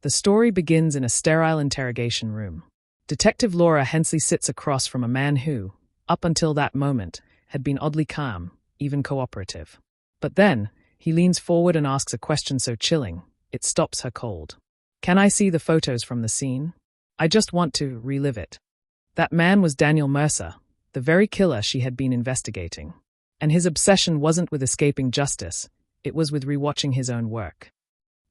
The story begins in a sterile interrogation room. Detective Laura Hensley sits across from a man who, up until that moment, had been oddly calm, even cooperative. But then, he leans forward and asks a question so chilling, it stops her cold. "Can I see the photos from the scene? I just want to relive it." That man was Daniel Mercer, the very killer she had been investigating. And his obsession wasn't with escaping justice, it was with rewatching his own work.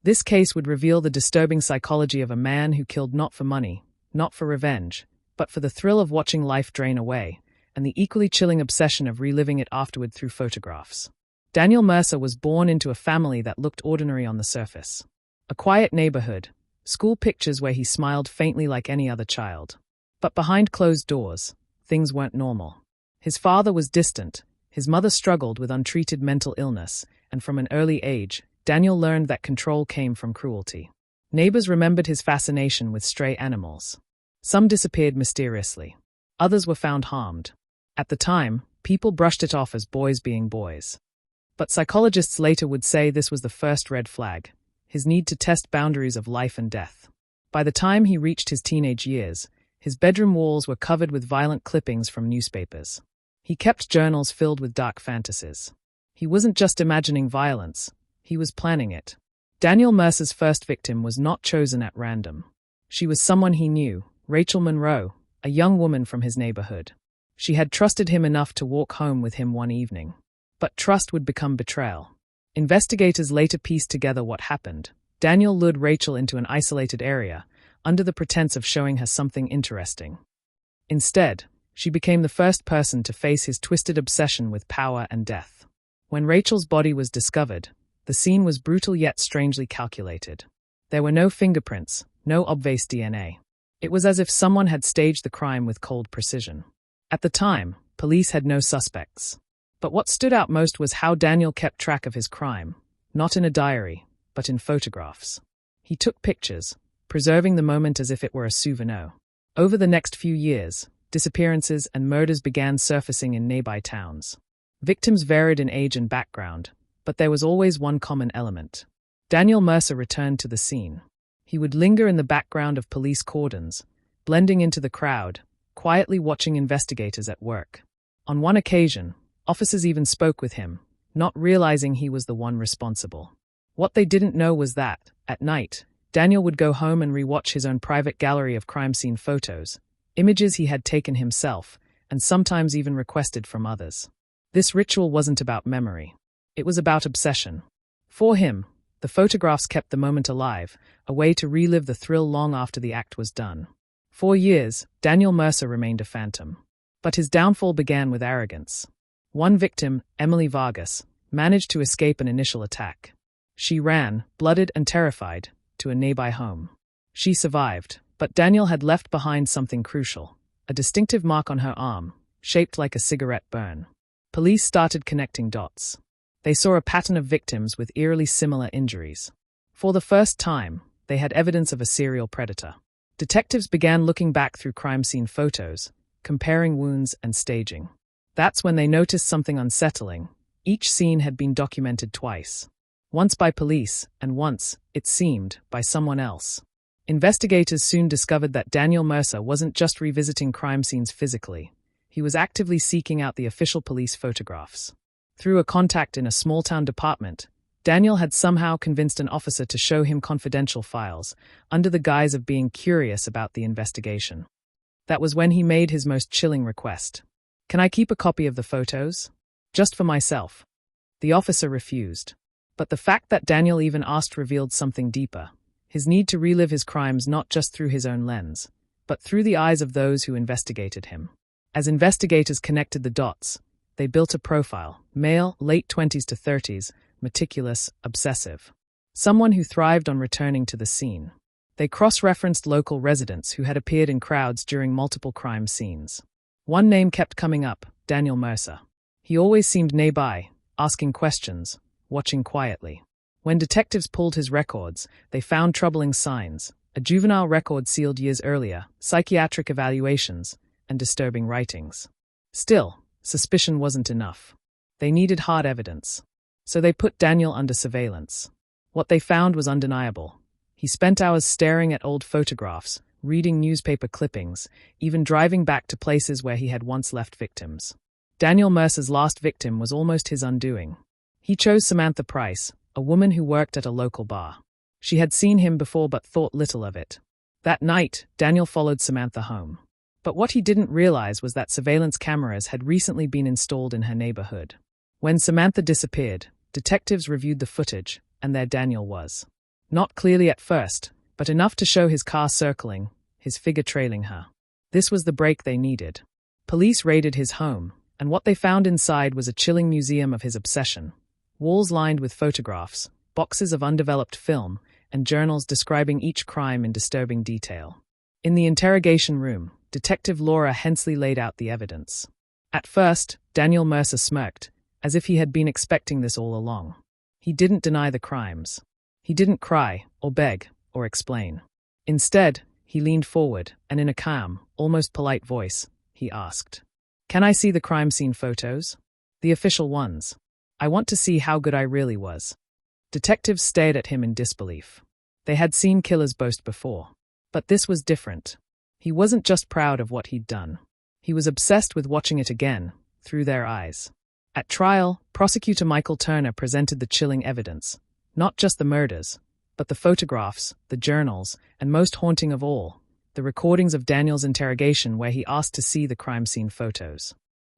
This case would reveal the disturbing psychology of a man who killed not for money, not for revenge, but for the thrill of watching life drain away, and the equally chilling obsession of reliving it afterward through photographs. Daniel Mercer was born into a family that looked ordinary on the surface. A quiet neighborhood, school pictures where he smiled faintly like any other child. But behind closed doors, things weren't normal. His father was distant, his mother struggled with untreated mental illness, and from an early age, Daniel learned that control came from cruelty. Neighbors remembered his fascination with stray animals. Some disappeared mysteriously. Others were found harmed. At the time, people brushed it off as boys being boys. But psychologists later would say this was the first red flag, his need to test boundaries of life and death. By the time he reached his teenage years, his bedroom walls were covered with violent clippings from newspapers. He kept journals filled with dark fantasies. He wasn't just imagining violence, he was planning it. Daniel Mercer's first victim was not chosen at random. She was someone he knew, Rachel Monroe, a young woman from his neighborhood. She had trusted him enough to walk home with him one evening. But trust would become betrayal. Investigators later pieced together what happened. Daniel lured Rachel into an isolated area, under the pretense of showing her something interesting. Instead, she became the first person to face his twisted obsession with power and death. When Rachel's body was discovered, the scene was brutal yet strangely calculated. There were no fingerprints, no obvious DNA. It was as if someone had staged the crime with cold precision. At the time, police had no suspects. But what stood out most was how Daniel kept track of his crime, not in a diary, but in photographs. He took pictures, preserving the moment as if it were a souvenir. Over the next few years, disappearances and murders began surfacing in nearby towns. Victims varied in age and background, but there was always one common element. Daniel Mercer returned to the scene. He would linger in the background of police cordons, blending into the crowd, quietly watching investigators at work. On one occasion, officers even spoke with him, not realizing he was the one responsible. What they didn't know was that, at night, Daniel would go home and rewatch his own private gallery of crime scene photos, images he had taken himself, and sometimes even requested from others. This ritual wasn't about memory. It was about obsession. For him, the photographs kept the moment alive, a way to relive the thrill long after the act was done. For years, Daniel Mercer remained a phantom. But his downfall began with arrogance. One victim, Emily Vargas, managed to escape an initial attack. She ran, blooded and terrified, to a nearby home. She survived, but Daniel had left behind something crucial, a distinctive mark on her arm, shaped like a cigarette burn. Police started connecting dots. They saw a pattern of victims with eerily similar injuries. For the first time, they had evidence of a serial predator. Detectives began looking back through crime scene photos, comparing wounds and staging. That's when they noticed something unsettling. Each scene had been documented twice. Once by police, and once, it seemed, by someone else. Investigators soon discovered that Daniel Mercer wasn't just revisiting crime scenes physically. He was actively seeking out the official police photographs. Through a contact in a small-town department, Daniel had somehow convinced an officer to show him confidential files, under the guise of being curious about the investigation. That was when he made his most chilling request. "Can I keep a copy of the photos? Just for myself." The officer refused. But the fact that Daniel even asked revealed something deeper. His need to relive his crimes not just through his own lens, but through the eyes of those who investigated him. As investigators connected the dots, they built a profile: male, late 20s to 30s, meticulous, obsessive. Someone who thrived on returning to the scene. They cross-referenced local residents who had appeared in crowds during multiple crime scenes. One name kept coming up: Daniel Mercer. He always seemed nearby, asking questions, watching quietly. When detectives pulled his records, they found troubling signs: a juvenile record sealed years earlier, psychiatric evaluations, and disturbing writings. Still, suspicion wasn't enough. They needed hard evidence. So they put Daniel under surveillance. What they found was undeniable. He spent hours staring at old photographs, reading newspaper clippings, even driving back to places where he had once left victims. Daniel Mercer's last victim was almost his undoing. He chose Samantha Price, a woman who worked at a local bar. She had seen him before but thought little of it. That night, Daniel followed Samantha home. But what he didn't realize was that surveillance cameras had recently been installed in her neighborhood. When Samantha disappeared, detectives reviewed the footage, and there Daniel was. Not clearly at first, but enough to show his car circling, his figure trailing her. This was the break they needed. Police raided his home, and what they found inside was a chilling museum of his obsession. Walls lined with photographs, boxes of undeveloped film, and journals describing each crime in disturbing detail. In the interrogation room, Detective Laura Hensley laid out the evidence. At first, Daniel Mercer smirked, as if he had been expecting this all along. He didn't deny the crimes. He didn't cry, or beg, or explain. Instead, he leaned forward, and in a calm, almost polite voice, he asked, "Can I see the crime scene photos? The official ones. I want to see how good I really was." Detectives stared at him in disbelief. They had seen killers boast before. But this was different. He wasn't just proud of what he'd done. He was obsessed with watching it again, through their eyes. At trial, prosecutor Michael Turner presented the chilling evidence. Not just the murders, but the photographs, the journals, and most haunting of all, the recordings of Daniel's interrogation where he asked to see the crime scene photos.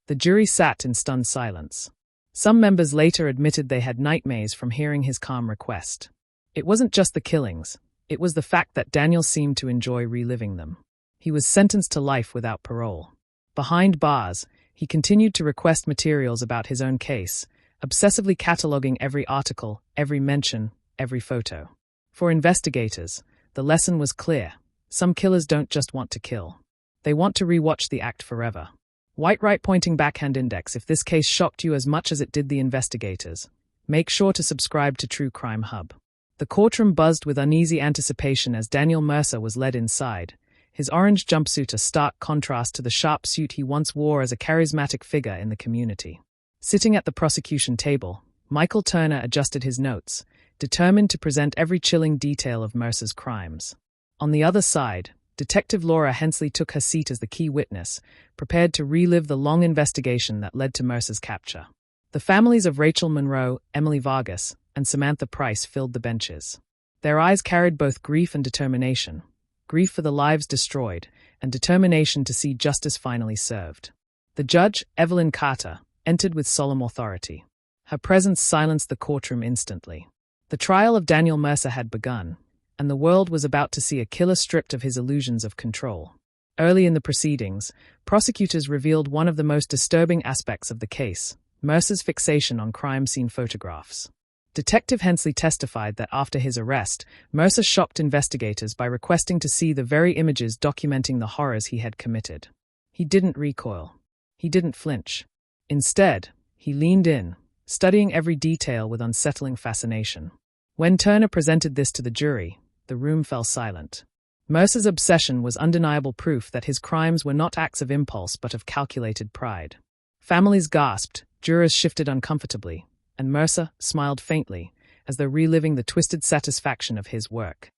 The jury sat in stunned silence. Some members later admitted they had nightmares from hearing his calm request. It wasn't just the killings, it was the fact that Daniel seemed to enjoy reliving them. He was sentenced to life without parole. Behind bars, he continued to request materials about his own case, obsessively cataloging every article, every mention, every photo. For investigators, the lesson was clear. Some killers don't just want to kill. They want to rewatch the act forever. White right pointing backhand index if this case shocked you as much as it did the investigators. Make sure to subscribe to True Crime Hub. The courtroom buzzed with uneasy anticipation as Daniel Mercer was led inside, his orange jumpsuit a stark contrast to the sharp suit he once wore as a charismatic figure in the community. Sitting at the prosecution table, Michael Turner adjusted his notes, determined to present every chilling detail of Mercer's crimes. On the other side, Detective Laura Hensley took her seat as the key witness, prepared to relive the long investigation that led to Mercer's capture. The families of Rachel Monroe, Emily Vargas, and Samantha Price filled the benches. Their eyes carried both grief and determination. Grief for the lives destroyed, and determination to see justice finally served. The judge, Evelyn Carter, entered with solemn authority. Her presence silenced the courtroom instantly. The trial of Daniel Mercer had begun, and the world was about to see a killer stripped of his illusions of control. Early in the proceedings, prosecutors revealed one of the most disturbing aspects of the case, Mercer's fixation on crime scene photographs. Detective Hensley testified that after his arrest, Mercer shocked investigators by requesting to see the very images documenting the horrors he had committed. He didn't recoil. He didn't flinch. Instead, he leaned in, studying every detail with unsettling fascination. When Turner presented this to the jury, the room fell silent. Mercer's obsession was undeniable proof that his crimes were not acts of impulse but of calculated pride. Families gasped, jurors shifted uncomfortably, and Mercer smiled faintly, as though reliving the twisted satisfaction of his work.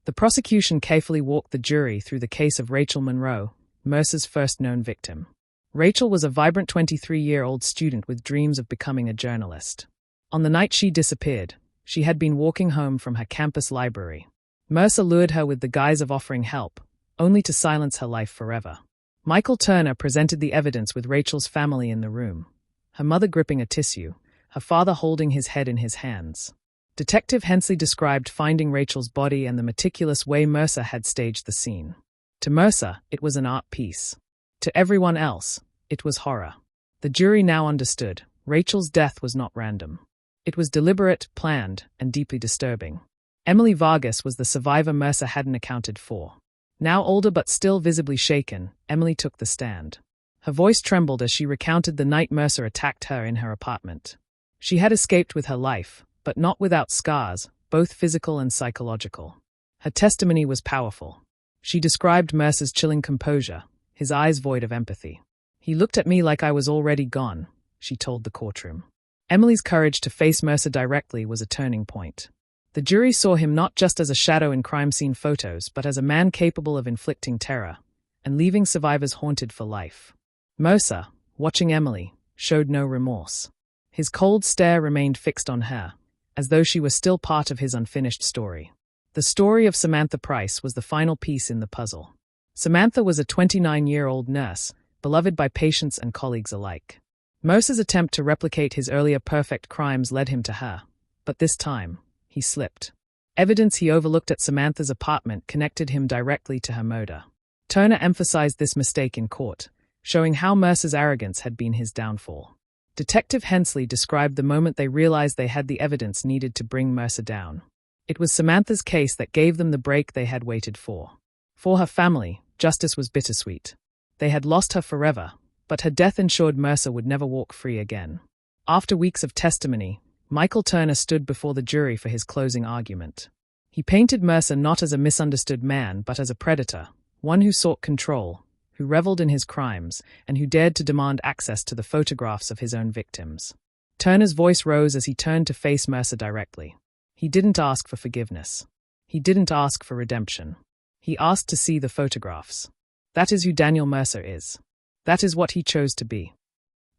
The prosecution carefully walked the jury through the case of Rachel Monroe, Mercer's first known victim. Rachel was a vibrant 23-year-old student with dreams of becoming a journalist. On the night she disappeared, she had been walking home from her campus library. Mercer lured her with the guise of offering help, only to silence her life forever. Michael Turner presented the evidence with Rachel's family in the room, her mother gripping a tissue, her father holding his head in his hands. Detective Hensley described finding Rachel's body and the meticulous way Mercer had staged the scene. To Mercer, it was an art piece. To everyone else, it was horror. The jury now understood, Rachel's death was not random. It was deliberate, planned, and deeply disturbing. Emily Vargas was the survivor Mercer hadn't accounted for. Now older but still visibly shaken, Emily took the stand. Her voice trembled as she recounted the night Mercer attacked her in her apartment. She had escaped with her life, but not without scars, both physical and psychological. Her testimony was powerful. She described Mercer's chilling composure, his eyes void of empathy. "He looked at me like I was already gone," she told the courtroom. Emily's courage to face Mercer directly was a turning point. The jury saw him not just as a shadow in crime scene photos, but as a man capable of inflicting terror and leaving survivors haunted for life. Mercer, watching Emily, showed no remorse. His cold stare remained fixed on her, as though she were still part of his unfinished story. The story of Samantha Price was the final piece in the puzzle. Samantha was a 29-year-old nurse, beloved by patients and colleagues alike. Mercer's attempt to replicate his earlier perfect crimes led him to her, but this time, he slipped. Evidence he overlooked at Samantha's apartment connected him directly to her murder. Turner emphasized this mistake in court, showing how Mercer's arrogance had been his downfall. Detective Hensley described the moment they realized they had the evidence needed to bring Mercer down. It was Samantha's case that gave them the break they had waited for. For her family, justice was bittersweet. They had lost her forever, but her death ensured Mercer would never walk free again. After weeks of testimony, Michael Turner stood before the jury for his closing argument. He painted Mercer not as a misunderstood man, but as a predator, one who sought control, who reveled in his crimes, and who dared to demand access to the photographs of his own victims. Turner's voice rose as he turned to face Mercer directly. He didn't ask for forgiveness. He didn't ask for redemption. He asked to see the photographs. That is who Daniel Mercer is. That is what he chose to be.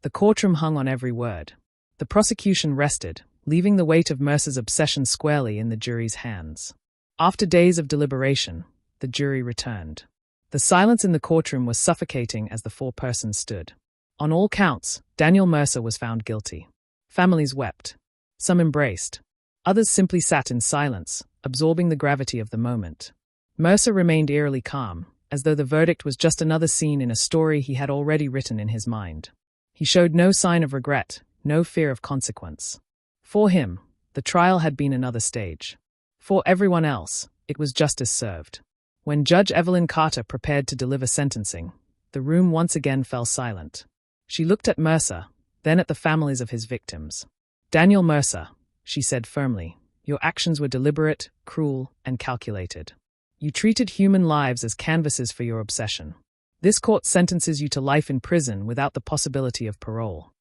The courtroom hung on every word. The prosecution rested, leaving the weight of Mercer's obsession squarely in the jury's hands. After days of deliberation, the jury returned. The silence in the courtroom was suffocating as the four persons stood. On all counts, Daniel Mercer was found guilty. Families wept. Some embraced. Others simply sat in silence, absorbing the gravity of the moment. Mercer remained eerily calm, as though the verdict was just another scene in a story he had already written in his mind. He showed no sign of regret, no fear of consequence. For him, the trial had been another stage. For everyone else, it was justice served. When Judge Evelyn Carter prepared to deliver sentencing, the room once again fell silent. She looked at Mercer, then at the families of his victims. "Daniel Mercer," she said firmly, "your actions were deliberate, cruel, and calculated. You treated human lives as canvases for your obsession. This court sentences you to life in prison without the possibility of parole."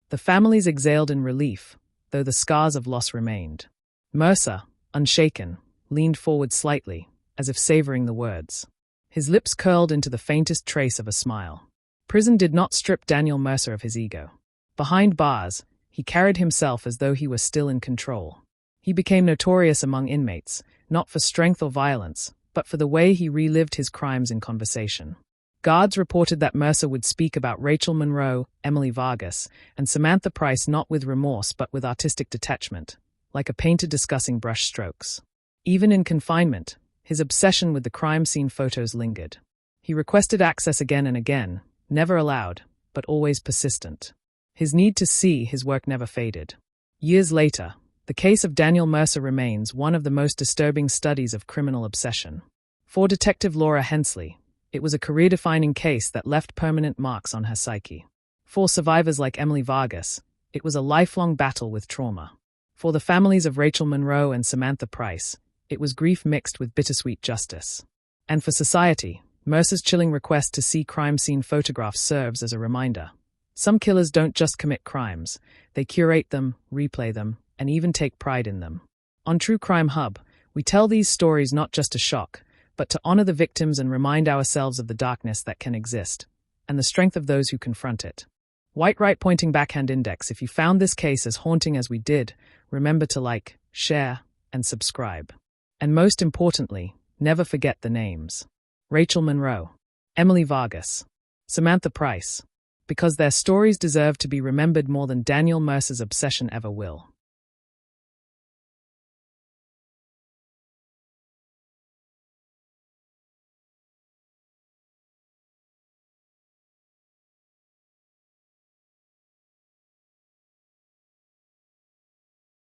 The families exhaled in relief, though the scars of loss remained. Mercer, unshaken, leaned forward slightly, as if savoring the words. His lips curled into the faintest trace of a smile. Prison did not strip Daniel Mercer of his ego. Behind bars, he carried himself as though he were still in control. He became notorious among inmates, not for strength or violence, but for the way he relived his crimes in conversation. Guards reported that Mercer would speak about Rachel Monroe, Emily Vargas, and Samantha Price not with remorse but with artistic detachment, like a painter discussing brush strokes. Even in confinement, his obsession with the crime scene photos lingered. He requested access again and again, never allowed, but always persistent. His need to see his work never faded. Years later, the case of Daniel Mercer remains one of the most disturbing studies of criminal obsession. For Detective Laura Hensley, it was a career-defining case that left permanent marks on her psyche. For survivors like Emily Vargas, it was a lifelong battle with trauma. For the families of Rachel Monroe and Samantha Price, it was grief mixed with bittersweet justice. And for society, Mercer's chilling request to see crime scene photographs serves as a reminder. Some killers don't just commit crimes, they curate them, replay them, and even take pride in them. On True Crime Hub, we tell these stories not just to shock, but to honor the victims and remind ourselves of the darkness that can exist, and the strength of those who confront it. White right pointing backhand index. If you found this case as haunting as we did, remember to like, share, and subscribe. And most importantly, never forget the names. Rachel Monroe, Emily Vargas, Samantha Price, because their stories deserve to be remembered more than Daniel Mercer's obsession ever will.